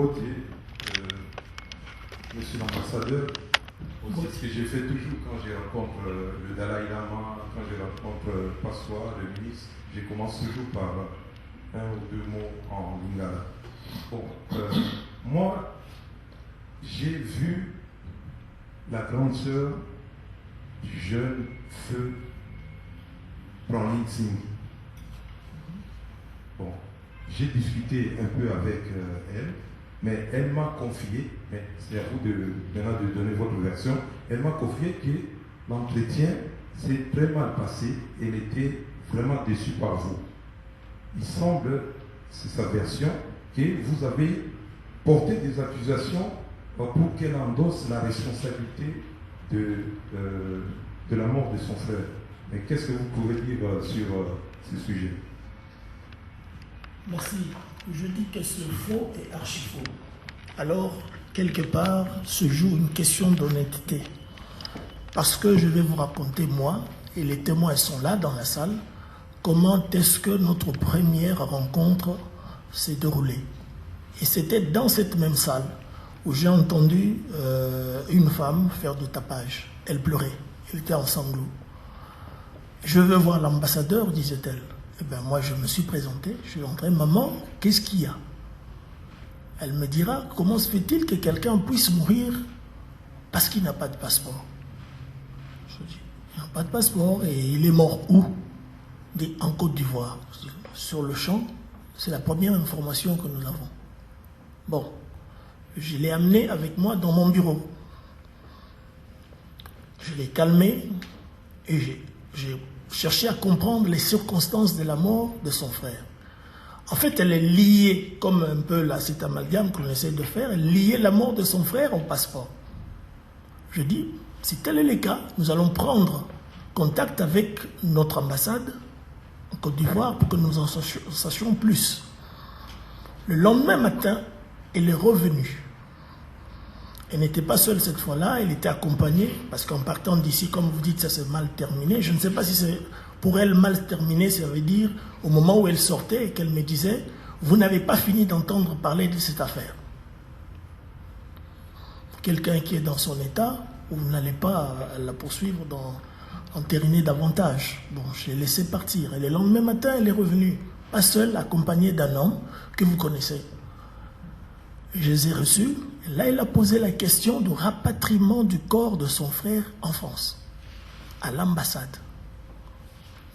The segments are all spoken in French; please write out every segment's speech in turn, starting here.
Gauthier, monsieur l'ambassadeur, aussi ce que j'ai fait toujours quand je rencontre le Dalai Lama, quand je rencontre Passoir, le ministre, je commence toujours par un ou deux mots en lingala. Bon, moi, j'ai vu la grande sœur du jeune feu Pranit Singh. Bon, j'ai discuté un peu avec elle, mais elle m'a confié, mais c'est à vous maintenant de donner votre version, elle m'a confié que l'entretien s'est très mal passé, elle était vraiment déçue par vous. Il semble, c'est sa version, que vous avez porté des accusations pour qu'elle endosse la responsabilité de la mort de son frère. Mais qu'est-ce que vous pouvez dire sur ce sujet? Merci. Je dis que ce faux est archi faux. Alors, quelque part, se joue une question d'honnêteté. Parce que je vais vous raconter, moi, et les témoins sont là dans la salle, comment est-ce que notre première rencontre s'est déroulée. Et c'était dans cette même salle où j'ai entendu une femme faire du tapage. Elle pleurait, elle était en sanglots. Je veux voir l'ambassadeur, disait-elle. Eh bien, moi, je me suis présenté, je suis entré, maman, qu'est-ce qu'il y a? Elle me dira, comment se fait-il que quelqu'un puisse mourir parce qu'il n'a pas de passeport? Je dis, il n'a pas de passeport et il est mort où? En Côte d'Ivoire. Sur le champ, c'est la première information que nous avons. Bon, je l'ai amené avec moi dans mon bureau. Je l'ai calmé et j'ai cherché à comprendre les circonstances de la mort de son frère. En fait, elle est liée, comme un peu là, cet amalgame qu'on essaie de faire, elle liait la mort de son frère au passeport. Je dis, si tel est le cas, nous allons prendre contact avec notre ambassade en Côte d'Ivoire pour que nous en sachions plus. Le lendemain matin, elle est revenue. Elle n'était pas seule cette fois-là, elle était accompagnée, parce qu'en partant d'ici, comme vous dites, ça s'est mal terminé. Je ne sais pas si c'est pour elle mal terminé, ça veut dire au moment où elle sortait et qu'elle me disait « Vous n'avez pas fini d'entendre parler de cette affaire. » Quelqu'un qui est dans son état, vous n'allez pas la poursuivre, entériner davantage. Bon, je l'ai laissé partir. Et le lendemain matin, elle est revenue, pas seule, accompagnée d'un homme que vous connaissez. Je les ai reçus. Et là, il a posé la question du rapatriement du corps de son frère en France, à l'ambassade.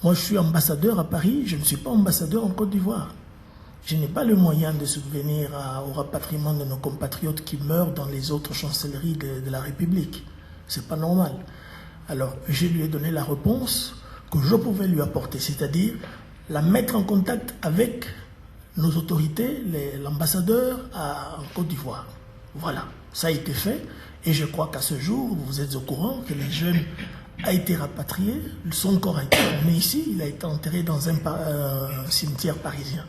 Moi, je suis ambassadeur à Paris, je ne suis pas ambassadeur en Côte d'Ivoire. Je n'ai pas le moyen de subvenir au rapatriement de nos compatriotes qui meurent dans les autres chancelleries de la République. C'est pas normal. Alors, je lui ai donné la réponse que je pouvais lui apporter, c'est-à-dire la mettre en contact avec nos autorités, l'ambassadeur en Côte d'Ivoire. Voilà, ça a été fait et je crois qu'à ce jour, vous êtes au courant que le jeune a été rapatrié, son corps a été amené ici, il a été enterré dans un cimetière parisien.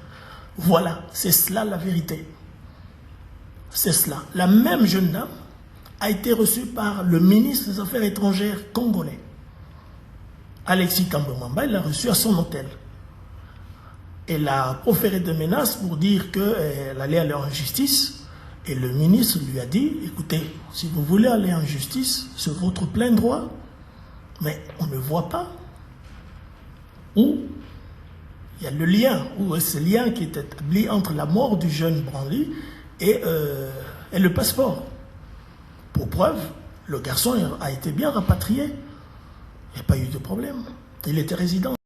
Voilà, c'est cela la vérité. C'est cela. La même jeune dame a été reçue par le ministre des Affaires étrangères congolais. Alexis Kambomamba, il l'a reçue à son hôtel. Elle a proféré des menaces pour dire qu'elle allait aller en justice. Et le ministre lui a dit, écoutez, si vous voulez aller en justice, c'est votre plein droit, mais on ne voit pas où il y a le lien, où ce lien qui est établi entre la mort du jeune Branly et le passeport. Pour preuve, le garçon a été bien rapatrié. Il n'y a pas eu de problème. Il était résident.